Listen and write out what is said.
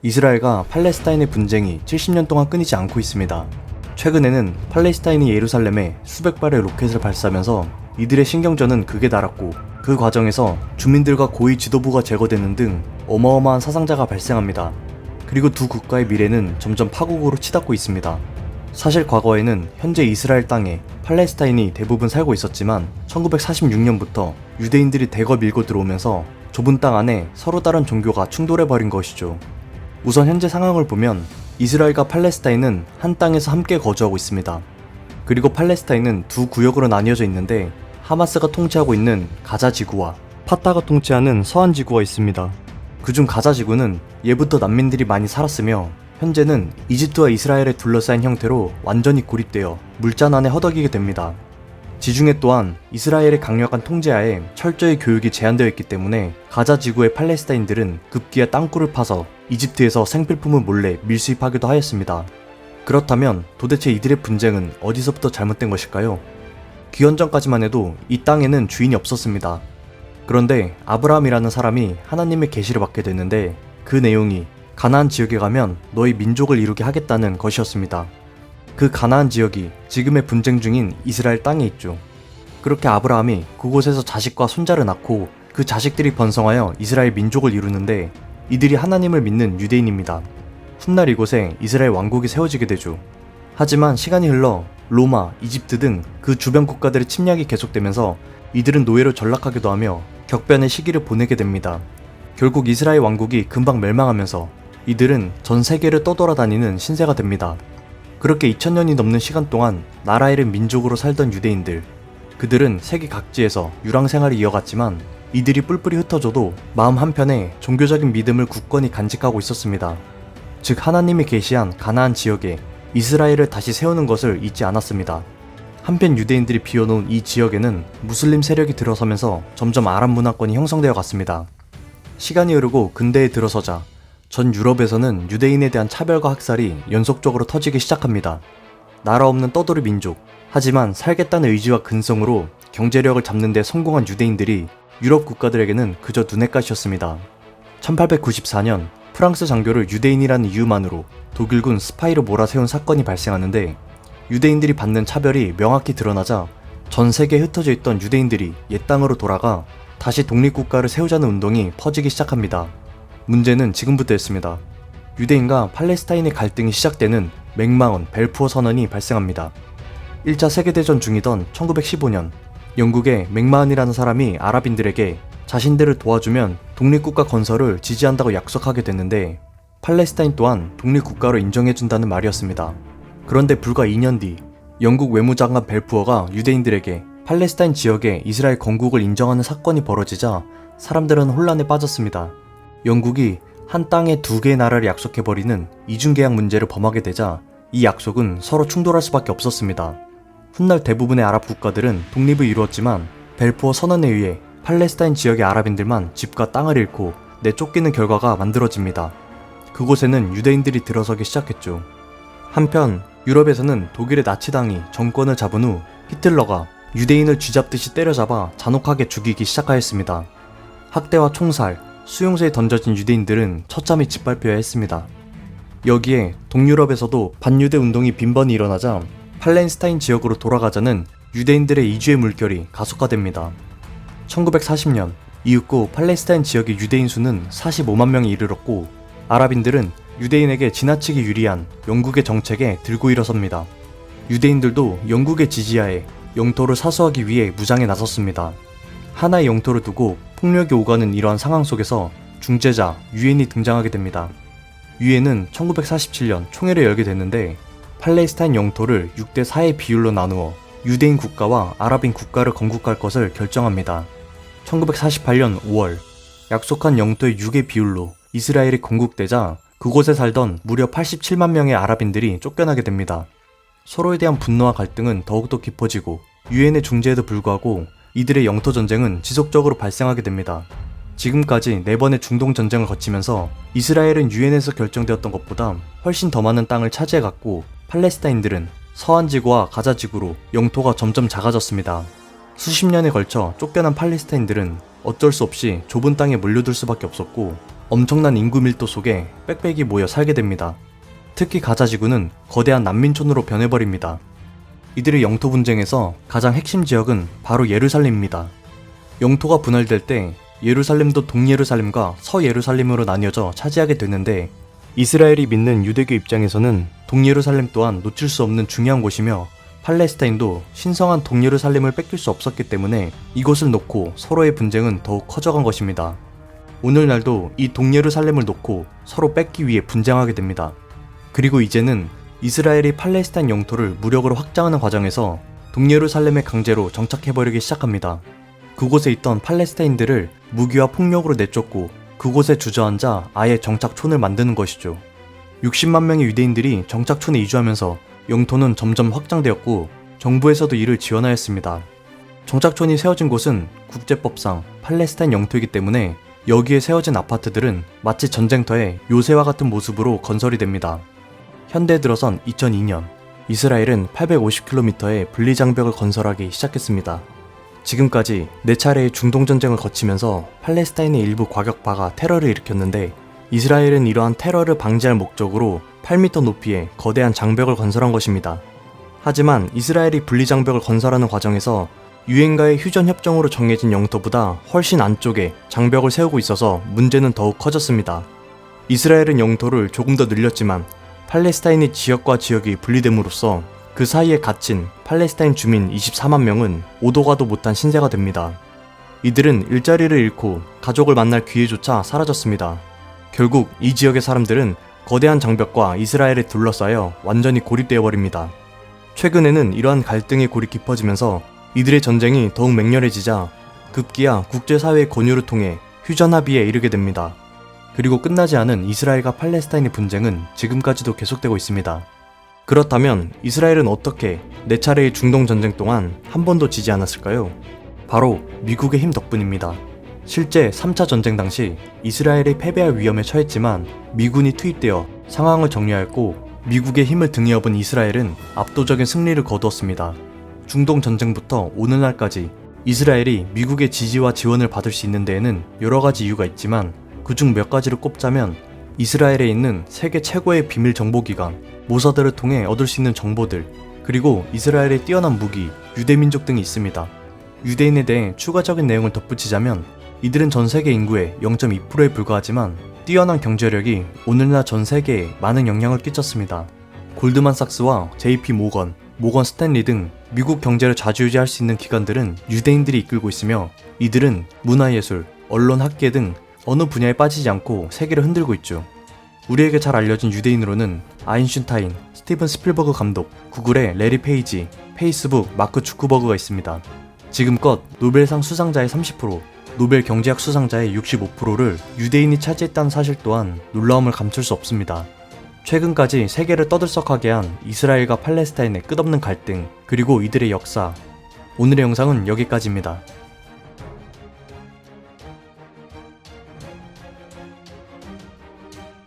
이스라엘과 팔레스타인의 분쟁이 70년 동안 끊이지 않고 있습니다. 최근에는 팔레스타인이 예루살렘에 수백 발의 로켓을 발사하면서 이들의 신경전은 극에 달았고, 그 과정에서 주민들과 고위 지도부가 제거되는 등 어마어마한 사상자가 발생합니다. 그리고 두 국가의 미래는 점점 파국으로 치닫고 있습니다. 사실 과거에는 현재 이스라엘 땅에 팔레스타인이 대부분 살고 있었지만 1946년부터 유대인들이 대거 밀고 들어오면서 좁은 땅 안에 서로 다른 종교가 충돌해버린 것이죠. 우선 현재 상황을 보면 이스라엘과 팔레스타인은 한 땅에서 함께 거주하고 있습니다. 그리고 팔레스타인은 두 구역으로 나뉘어져 있는데, 하마스가 통치하고 있는 가자 지구와 파타가 통치하는 서한 지구가 있습니다. 그중 가자 지구는 예부터 난민들이 많이 살았으며 현재는 이집트와 이스라엘에 둘러싸인 형태로 완전히 고립되어 물잔 안에 허덕이게 됩니다. 지중해 또한 이스라엘의 강력한 통제하에 철저히 교육이 제한되어 있기 때문에 가자 지구의 팔레스타인들은 급기야 땅굴을 파서 이집트에서 생필품을 몰래 밀수입하기도 하였습니다. 그렇다면 도대체 이들의 분쟁은 어디서부터 잘못된 것일까요? 기원전까지만 해도 이 땅에는 주인이 없었습니다. 그런데 아브라함이라는 사람이 하나님의 계시를 받게 됐는데, 그 내용이 가나안 지역에 가면 너희 민족을 이루게 하겠다는 것이었습니다. 그 가나안 지역이 지금의 분쟁 중인 이스라엘 땅에 있죠. 그렇게 아브라함이 그곳에서 자식과 손자를 낳고 그 자식들이 번성하여 이스라엘 민족을 이루는데, 이들이 하나님을 믿는 유대인입니다. 훗날 이곳에 이스라엘 왕국이 세워지게 되죠. 하지만 시간이 흘러 로마, 이집트 등 그 주변 국가들의 침략이 계속되면서 이들은 노예로 전락하기도 하며 격변의 시기를 보내게 됩니다. 결국 이스라엘 왕국이 금방 멸망하면서 이들은 전 세계를 떠돌아다니는 신세가 됩니다. 그렇게 2000년이 넘는 시간 동안 나라 잃은 민족으로 살던 유대인들, 그들은 세계 각지에서 유랑 생활을 이어갔지만 이들이 뿔뿔이 흩어져도 마음 한편에 종교적인 믿음을 굳건히 간직하고 있었습니다. 즉 하나님이 계시한 가나안 지역에 이스라엘을 다시 세우는 것을 잊지 않았습니다. 한편 유대인들이 비워놓은 이 지역에는 무슬림 세력이 들어서면서 점점 아랍 문화권이 형성되어 갔습니다. 시간이 흐르고 근대에 들어서자 전 유럽에서는 유대인에 대한 차별과 학살이 연속적으로 터지기 시작합니다. 나라 없는 떠돌이 민족, 하지만 살겠다는 의지와 근성으로 경제력을 잡는 데 성공한 유대인들이 유럽 국가들에게는 그저 눈엣가시였습니다. 1894년 프랑스 장교를 유대인이라는 이유만으로 독일군 스파이로 몰아세운 사건이 발생하는데, 유대인들이 받는 차별이 명확히 드러나자 전 세계에 흩어져 있던 유대인들이 옛 땅으로 돌아가 다시 독립국가를 세우자는 운동이 퍼지기 시작합니다. 문제는 지금부터였습니다. 유대인과 팔레스타인의 갈등이 시작되는 맥마언 벨푸어 선언이 발생합니다. 1차 세계대전 중이던 1915년, 영국의 맥마언이라는 사람이 아랍인들에게 자신들을 도와주면 독립국가 건설을 지지한다고 약속하게 됐는데, 팔레스타인 또한 독립국가로 인정해준다는 말이었습니다. 그런데 불과 2년 뒤 영국 외무장관 벨푸어가 유대인들에게 팔레스타인 지역에 이스라엘 건국을 인정하는 사건이 벌어지자 사람들은 혼란에 빠졌습니다. 영국이 한 땅에 두 개의 나라를 약속해버리는 이중계약 문제를 범하게 되자 이 약속은 서로 충돌할 수밖에 없었습니다. 훗날 대부분의 아랍 국가들은 독립을 이루었지만 벨푸어 선언에 의해 팔레스타인 지역의 아랍인들만 집과 땅을 잃고 내쫓기는 결과가 만들어집니다. 그곳에는 유대인들이 들어서기 시작했죠. 한편 유럽에서는 독일의 나치당이 정권을 잡은 후 히틀러가 유대인을 쥐잡듯이 때려잡아 잔혹하게 죽이기 시작하였습니다. 학대와 총살, 수용소에 던져진 유대인들은 처참히 짓밟혀야 했습니다. 여기에 동유럽에서도 반유대 운동이 빈번히 일어나자 팔레스타인 지역으로 돌아가자는 유대인들의 이주의 물결이 가속화됩니다. 1940년 이윽고 팔레스타인 지역의 유대인 수는 45만 명에 이르렀고, 아랍인들은 유대인에게 지나치게 유리한 영국의 정책에 들고 일어섭니다. 유대인들도 영국의 지지하에 영토를 사수하기 위해 무장에 나섰습니다. 하나의 영토를 두고 폭력이 오가는 이러한 상황 속에서 중재자 유엔이 등장하게 됩니다. 유엔은 1947년 총회를 열게 됐는데, 팔레스타인 영토를 6대4의 비율로 나누어 유대인 국가와 아랍인 국가를 건국할 것을 결정합니다. 1948년 5월 약속한 영토의 6의 비율로 이스라엘이 건국되자 그곳에 살던 무려 87만 명의 아랍인들이 쫓겨나게 됩니다. 서로에 대한 분노와 갈등은 더욱더 깊어지고 유엔의 중재에도 불구하고 이들의 영토 전쟁은 지속적으로 발생하게 됩니다. 지금까지 4번의 중동 전쟁을 거치면서 이스라엘은 유엔에서 결정되었던 것보다 훨씬 더 많은 땅을 차지해갔고, 팔레스타인들은 서한 지구와 가자 지구로 영토가 점점 작아졌습니다. 수십 년에 걸쳐 쫓겨난 팔레스타인들은 어쩔 수 없이 좁은 땅에 몰려들 수밖에 없었고, 엄청난 인구 밀도 속에 빽빽이 모여 살게 됩니다. 특히 가자 지구는 거대한 난민촌으로 변해버립니다. 이들의 영토 분쟁에서 가장 핵심 지역은 바로 예루살렘입니다. 영토가 분할될 때 예루살렘도 동예루살렘과 서예루살렘으로 나뉘어져 차지하게 되는데, 이스라엘이 믿는 유대교 입장에서는 동예루살렘 또한 놓칠 수 없는 중요한 곳이며 팔레스타인도 신성한 동예루살렘을 뺏길 수 없었기 때문에 이곳을 놓고 서로의 분쟁은 더욱 커져간 것입니다. 오늘날도 이 동예루살렘을 놓고 서로 뺏기 위해 분쟁하게 됩니다. 그리고 이제는 이스라엘이 팔레스타인 영토를 무력으로 확장하는 과정에서 동예루살렘에 강제로 정착해버리기 시작합니다. 그곳에 있던 팔레스타인들을 무기와 폭력으로 내쫓고 그곳에 주저앉아 아예 정착촌을 만드는 것이죠. 60만 명의 유대인들이 정착촌에 이주하면서 영토는 점점 확장되었고 정부에서도 이를 지원하였습니다. 정착촌이 세워진 곳은 국제법상 팔레스타인 영토이기 때문에 여기에 세워진 아파트들은 마치 전쟁터의 요새와 같은 모습으로 건설이 됩니다. 현대에 들어선 2002년, 이스라엘은 850km의 분리장벽을 건설하기 시작했습니다. 지금까지 4차례의 중동전쟁을 거치면서 팔레스타인의 일부 과격파가 테러를 일으켰는데, 이스라엘은 이러한 테러를 방지할 목적으로 8m 높이의 거대한 장벽을 건설한 것입니다. 하지만 이스라엘이 분리장벽을 건설하는 과정에서 유엔과의 휴전협정으로 정해진 영토보다 훨씬 안쪽에 장벽을 세우고 있어서 문제는 더욱 커졌습니다. 이스라엘은 영토를 조금 더 늘렸지만 팔레스타인의 지역과 지역이 분리됨으로써 그 사이에 갇힌 팔레스타인 주민 24만 명은 오도 가도 못한 신세가 됩니다. 이들은 일자리를 잃고 가족을 만날 기회조차 사라졌습니다. 결국 이 지역의 사람들은 거대한 장벽과 이스라엘에 둘러싸여 완전히 고립되어 버립니다. 최근에는 이러한 갈등의 골이 깊어지면서 이들의 전쟁이 더욱 맹렬해지자 급기야 국제사회의 권유를 통해 휴전 합의에 이르게 됩니다. 그리고 끝나지 않은 이스라엘과 팔레스타인의 분쟁은 지금까지도 계속되고 있습니다. 그렇다면 이스라엘은 어떻게 4차례의 중동 전쟁 동안 한 번도 지지 않았을까요? 바로 미국의 힘 덕분입니다. 실제 3차 전쟁 당시 이스라엘이 패배할 위험에 처했지만 미군이 투입되어 상황을 정리하였고 미국의 힘을 등에 업은 이스라엘은 압도적인 승리를 거두었습니다. 중동 전쟁부터 오늘날까지 이스라엘이 미국의 지지와 지원을 받을 수 있는 데에는 여러 가지 이유가 있지만 그중 몇 가지를 꼽자면 이스라엘에 있는 세계 최고의 비밀 정보기관 모사드를 통해 얻을 수 있는 정보들, 그리고 이스라엘의 뛰어난 무기, 유대민족 등이 있습니다. 유대인에 대해 추가적인 내용을 덧붙이자면 이들은 전 세계 인구의 0.2%에 불과하지만 뛰어난 경제력이 오늘날 전 세계에 많은 영향을 끼쳤습니다. 골드만삭스와 JP 모건, 모건 스탠리 등 미국 경제를 좌지우지할 수 있는 기관들은 유대인들이 이끌고 있으며 이들은 문화예술, 언론, 학계 등 어느 분야에 빠지지 않고 세계를 흔들고 있죠. 우리에게 잘 알려진 유대인으로는 아인슈타인, 스티븐 스필버그 감독, 구글의 레리 페이지, 페이스북 마크 주크버그가 있습니다. 지금껏 노벨상 수상자의 30%, 노벨 경제학 수상자의 65%를 유대인이 차지했다는 사실 또한 놀라움을 감출 수 없습니다. 최근까지 세계를 떠들썩하게 한 이스라엘과 팔레스타인의 끝없는 갈등, 그리고 이들의 역사. 오늘의 영상은 여기까지입니다.